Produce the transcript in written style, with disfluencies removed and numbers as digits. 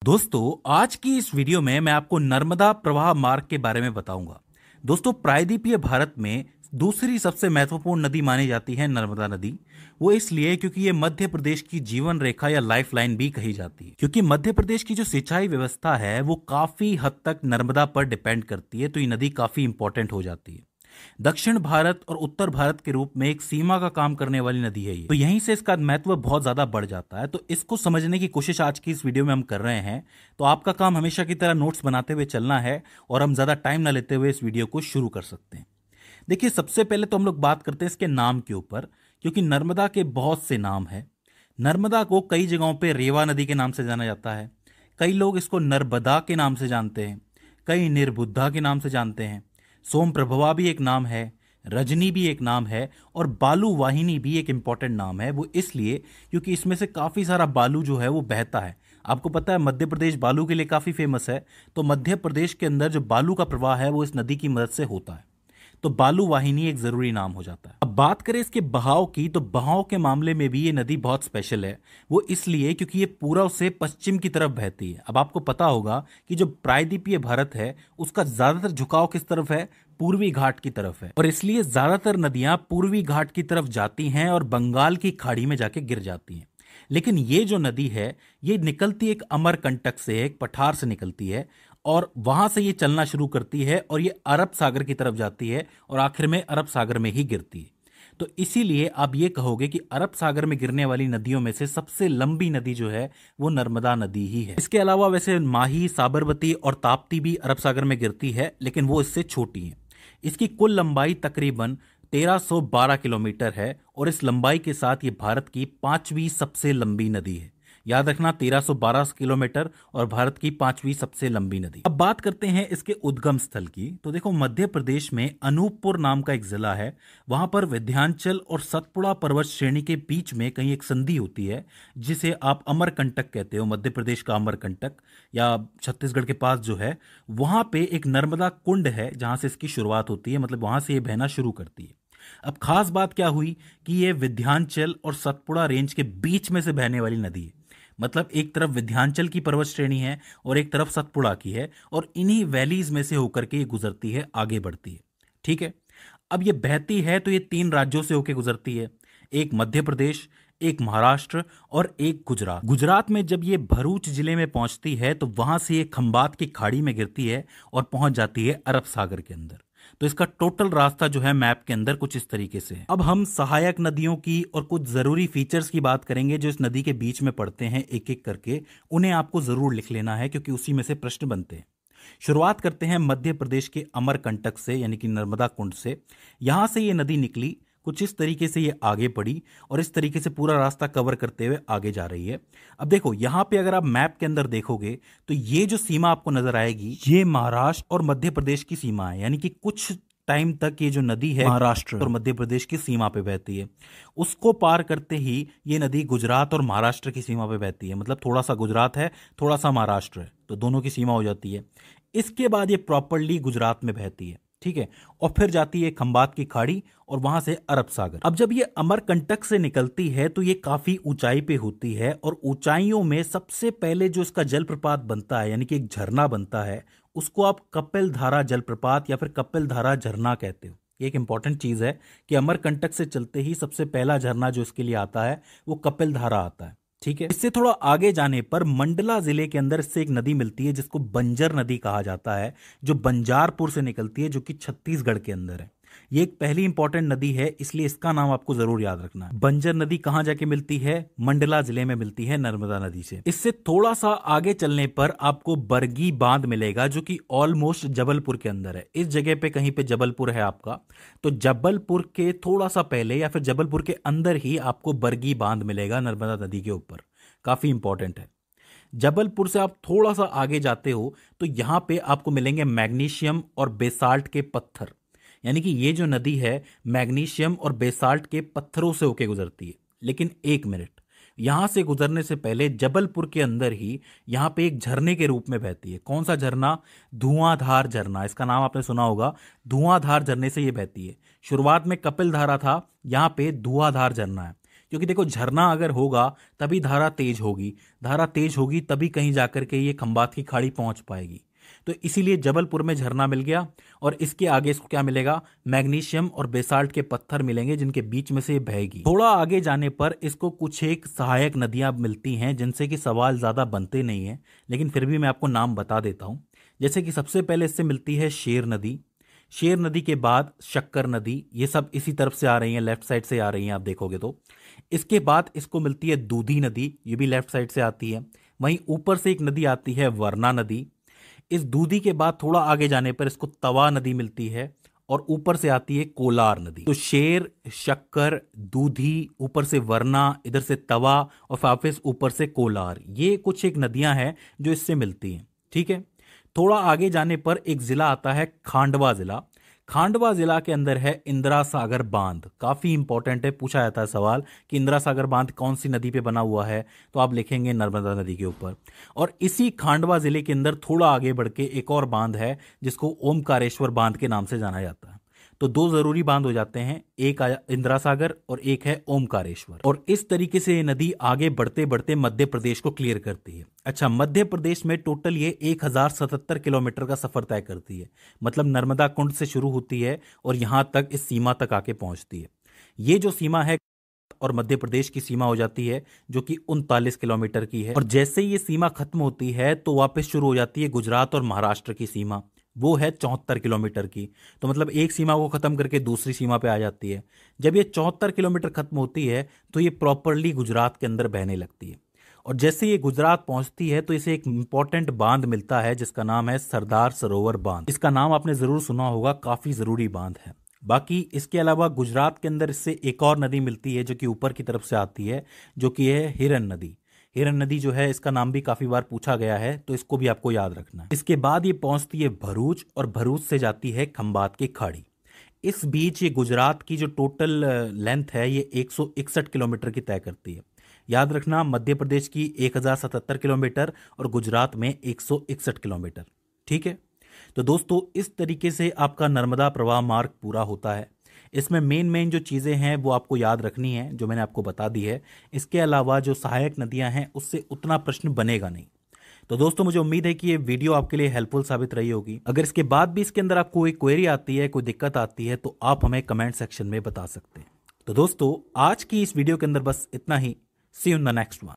दोस्तों, आज की इस वीडियो में मैं आपको नर्मदा प्रवाह मार्ग के बारे में बताऊंगा। दोस्तों, प्रायद्वीपीय भारत में दूसरी सबसे महत्वपूर्ण नदी मानी जाती है नर्मदा नदी। वो इसलिए क्योंकि ये मध्य प्रदेश की जीवन रेखा या लाइफ लाइन भी कही जाती है, क्योंकि मध्य प्रदेश की जो सिंचाई व्यवस्था है वो काफी हद तक नर्मदा पर डिपेंड करती है। तो ये नदी काफी इंपॉर्टेंट हो जाती है। दक्षिण भारत और उत्तर भारत के रूप में एक सीमा का काम करने वाली नदी है ये। तो यहीं से इसका महत्व बहुत ज्यादा बढ़ जाता है। तो इसको समझने की कोशिश आज की इस वीडियो में हम कर रहे हैं। तो आपका काम हमेशा की तरह नोट्स बनाते हुए चलना है और हम ज्यादा टाइम ना लेते हुए इस वीडियो को शुरू कर सकते हैं। देखिए, सबसे पहले तो हम लोग बात करते हैं इसके नाम के ऊपर, क्योंकि नर्मदा के बहुत से नाम है। नर्मदा को कई जगहों पे रेवा नदी के नाम से जाना जाता है। कई लोग इसको नर्मदा के नाम से जानते हैं, कई निर्बुद्धा के नाम से जानते हैं। सोमप्रभवा भी एक नाम है, रजनी भी एक नाम है और बालू वाहिनी भी एक इंपॉर्टेंट नाम है। वो इसलिए क्योंकि इसमें से काफ़ी सारा बालू जो है वो बहता है। आपको पता है मध्य प्रदेश बालू के लिए काफ़ी फेमस है। तो मध्य प्रदेश के अंदर जो बालू का प्रवाह है वो इस नदी की मदद से होता है। तो बालू वाहिनी एक जरूरी नाम हो जाता है। अब बात करें इसके बहाव की, तो बहाव के मामले में भी ये नदी बहुत स्पेशल है। वो इसलिए क्योंकि ये पूर्व से पश्चिम की तरफ बहती है। अब आपको पता होगा कि जो प्रायद्वीपीय भारत है उसका ज्यादातर झुकाव किस तरफ है? पूर्वी घाट की तरफ है। और इसलिए ज्यादातर नदियां पूर्वी घाट की तरफ जाती हैं और बंगाल की खाड़ी में जाके गिर जाती हैं। लेकिन ये जो नदी है ये निकलती एक अमरकंटक से, एक पठार से निकलती है और वहां से ये चलना शुरू करती है और ये अरब सागर की तरफ जाती है और आखिर में अरब सागर में ही गिरती है। तो इसीलिए आप ये कहोगे कि अरब सागर में गिरने वाली नदियों में से सबसे लंबी नदी जो है वो नर्मदा नदी ही है। इसके अलावा वैसे माही, साबरमती और ताप्ती भी अरब सागर में गिरती है, लेकिन वो इससे छोटी है। इसकी कुल लंबाई तकरीबन 1312 किलोमीटर है और इस लंबाई के साथ ये भारत की पांचवी सबसे लंबी नदी है। याद रखना, 1312 किलोमीटर और भारत की पांचवी सबसे लंबी नदी। अब बात करते हैं इसके उद्गम स्थल की। तो देखो, मध्य प्रदेश में अनूपपुर नाम का एक जिला है। वहां पर विंध्याचल और सतपुड़ा पर्वत श्रेणी के बीच में कहीं एक संधि होती है जिसे आप अमरकंटक कहते हो। मध्य प्रदेश का अमरकंटक या छत्तीसगढ़ के पास जो है, वहां पे एक नर्मदा कुंड है जहां से इसकी शुरुआत होती है। मतलब वहां से ये बहना शुरू करती है। अब खास बात क्या हुई कि ये विंध्याचल और सतपुड़ा रेंज के बीच में से बहने वाली नदी है। मतलब एक तरफ विंध्याचल की पर्वत श्रेणी है और एक तरफ सतपुड़ा की है और इन्हीं वैलीज में से होकर के ये गुजरती है, आगे बढ़ती है। ठीक है, अब ये बहती है तो ये तीन राज्यों से होकर गुजरती है, एक मध्य प्रदेश, एक महाराष्ट्र और एक गुजरात। गुजरात में जब ये भरूच जिले में पहुंचती है तो वहां से ये खंबात की खाड़ी में गिरती है और पहुंच जाती है अरब सागर के अंदर। तो इसका टोटल रास्ता जो है मैप के अंदर कुछ इस तरीके से है। अब हम सहायक नदियों की और कुछ जरूरी फीचर्स की बात करेंगे जो इस नदी के बीच में पड़ते हैं एक एक करके। उन्हें आपको जरूर लिख लेना है क्योंकि उसी में से प्रश्न बनते हैं। शुरुआत करते हैं मध्य प्रदेश के अमरकंटक से, यानी कि नर्मदा कुंड से। यहां से ये नदी निकली, कुछ इस तरीके से ये आगे बढ़ी और इस तरीके से पूरा रास्ता कवर करते हुए आगे जा रही है। अब देखो, यहां पे अगर आप मैप के अंदर देखोगे तो ये जो सीमा आपको नजर आएगी ये महाराष्ट्र और मध्य प्रदेश की सीमा है। यानी कि कुछ टाइम तक ये जो नदी है महाराष्ट्र और मध्य प्रदेश की सीमा पे बहती है। उसको पार करते ही ये नदी गुजरात और महाराष्ट्र की सीमा पे बहती है। मतलब थोड़ा सा गुजरात है, थोड़ा सा महाराष्ट्र है, तो दोनों की सीमा हो जाती है। इसके बाद ये प्रॉपरली गुजरात में बहती है। ठीक है, और फिर जाती है खंबात की खाड़ी और वहां से अरब सागर। अब जब ये अमरकंटक से निकलती है तो ये काफी ऊंचाई पे होती है और ऊंचाइयों में सबसे पहले जो इसका जलप्रपात बनता है, यानी कि एक झरना बनता है, उसको आप कपिल धारा जलप्रपात या फिर कपिल धारा झरना कहते हो। ये एक इंपॉर्टेंट चीज है कि अमरकंटक से चलते ही सबसे पहला झरना जो इसके लिए आता है वो कपिल धारा आता है। ठीक है, इससे थोड़ा आगे जाने पर मंडला जिले के अंदर से एक नदी मिलती है जिसको बंजर नदी कहा जाता है, जो बंजारपुर से निकलती है, जो कि छत्तीसगढ़ के अंदर है। ये एक पहली इंपॉर्टेंट नदी है, इसलिए इसका नाम आपको जरूर याद रखना है। बंजर नदी कहां जाके मिलती है? मंडला जिले में मिलती है, नर्मदा नदी से। इससे थोड़ा सा आगे चलने पर आपको बरगी बांध मिलेगा जो कि ऑलमोस्ट जबलपुर के अंदर है। इस जगह पे कहीं पे जबलपुर है आपका, तो जबलपुर के थोड़ा सा पहले या फिर जबलपुर के अंदर ही आपको बरगी बांध मिलेगा नर्मदा नदी के ऊपर। काफी इंपॉर्टेंट है। जबलपुर से आप थोड़ा सा आगे जाते हो तो यहां पे आपको मिलेंगे मैग्नीशियम और बेसाल्ट के पत्थर। यानी कि ये जो नदी है मैग्नीशियम और बेसाल्ट के पत्थरों से होके गुजरती है। लेकिन एक मिनट, यहां से गुजरने से पहले जबलपुर के अंदर ही यहां पे एक झरने के रूप में बहती है। कौन सा झरना? धुआंधार झरना। इसका नाम आपने सुना होगा, धुआंधार झरने से ये बहती है। शुरुआत में कपिल धारा था, यहां पे धुआंधार झरना है। क्योंकि देखो झरना अगर होगा तभी धारा तेज होगी, धारा तेज होगी तभी कहीं जाकर के ये खंबात की खाड़ी पहुंच पाएगी। तो इसीलिए जबलपुर में झरना मिल गया और इसके आगे इसको क्या मिलेगा, मैग्नीशियम और बेसाल्ट के पत्थर मिलेंगे जिनके बीच में से ये बहेगी। थोड़ा आगे जाने पर इसको कुछ एक सहायक नदियां मिलती हैं जिनसे कि सवाल ज्यादा बनते नहीं है, लेकिन फिर भी मैं आपको नाम बता देता हूं। जैसे कि सबसे पहले इससे मिलती है शेर नदी, शेर नदी के बाद शक्कर नदी, ये सब इसी तरफ से आ रही हैं, लेफ्ट साइड से आ रही हैं आप देखोगे तो। इसके बाद इसको मिलती है दूधी नदी, ये भी लेफ्ट साइड से आती है। वहीं ऊपर से एक नदी आती है वरना नदी। इस दूधी के बाद थोड़ा आगे जाने पर इसको तवा नदी मिलती है और ऊपर से आती है कोलार नदी। तो शेर, शक्कर, दूधी, ऊपर से वरना, इधर से तवा और वापस ऊपर से कोलार, ये कुछ एक नदियां हैं जो इससे मिलती हैं। ठीक है, थोड़ा आगे जाने पर एक जिला आता है खांडवा जिला। खांडवा जिला के अंदर है इंदिरा सागर बांध, काफी इंपॉर्टेंट है, पूछा जाता है सवाल कि इंदिरा सागर बांध कौन सी नदी पे बना हुआ है, तो आप लिखेंगे नर्मदा नदी के ऊपर। और इसी खांडवा जिले के अंदर थोड़ा आगे बढ़ के एक और बांध है जिसको ओमकारेश्वर बांध के नाम से जाना जाता है। तो दो जरूरी बांध हो जाते हैं, एक इंदिरा सागर और एक है ओमकारेश्वर। और इस तरीके से ये नदी आगे बढ़ते बढ़ते मध्य प्रदेश को क्लियर करती है। अच्छा, मध्य प्रदेश में टोटल ये 1077 किलोमीटर का सफर तय करती है, मतलब नर्मदा कुंड से शुरू होती है और यहां तक इस सीमा तक आके पहुंचती है। ये जो सीमा है और मध्य प्रदेश की सीमा हो जाती है जो कि 39 किलोमीटर की है। और जैसे ही ये सीमा खत्म होती है तो वापस शुरू हो जाती है गुजरात और महाराष्ट्र की सीमा, वो है 74 किलोमीटर की। तो मतलब एक सीमा को खत्म करके दूसरी सीमा पे आ जाती है। जब ये 74 किलोमीटर खत्म होती है तो ये प्रॉपरली गुजरात के अंदर बहने लगती है। और जैसे ये गुजरात पहुंचती है तो इसे एक इंपॉर्टेंट बांध मिलता है जिसका नाम है सरदार सरोवर बांध। इसका नाम आपने जरूर सुना होगा, काफी जरूरी बांध है। बाकी इसके अलावा गुजरात के अंदर इससे एक और नदी मिलती है जो कि ऊपर की तरफ से आती है, जो कि है हिरन नदी। हिरन नदी जो है इसका नाम भी काफी बार पूछा गया है, तो इसको भी आपको याद रखना है। इसके बाद ये पहुंचती है भरूच और भरूच से जाती है खंबात की खाड़ी। इस बीच ये गुजरात की जो टोटल लेंथ है ये 161 किलोमीटर की तय करती है। याद रखना, मध्य प्रदेश की 1077 किलोमीटर और गुजरात में 161 किलोमीटर। ठीक है, तो दोस्तों इस तरीके से आपका नर्मदा प्रवाह मार्ग पूरा होता है। इसमें मेन जो चीज़ें हैं वो आपको याद रखनी है जो मैंने आपको बता दी है। इसके अलावा जो सहायक नदियां हैं उससे उतना प्रश्न बनेगा नहीं। तो दोस्तों मुझे उम्मीद है कि ये वीडियो आपके लिए हेल्पफुल साबित रही होगी। अगर इसके बाद भी इसके अंदर आपको कोई क्वेरी आती है, कोई दिक्कत आती है, तो आप हमें कमेंट सेक्शन में बता सकते हैं। तो दोस्तों आज की इस वीडियो के अंदर बस इतना ही। See you in the next one.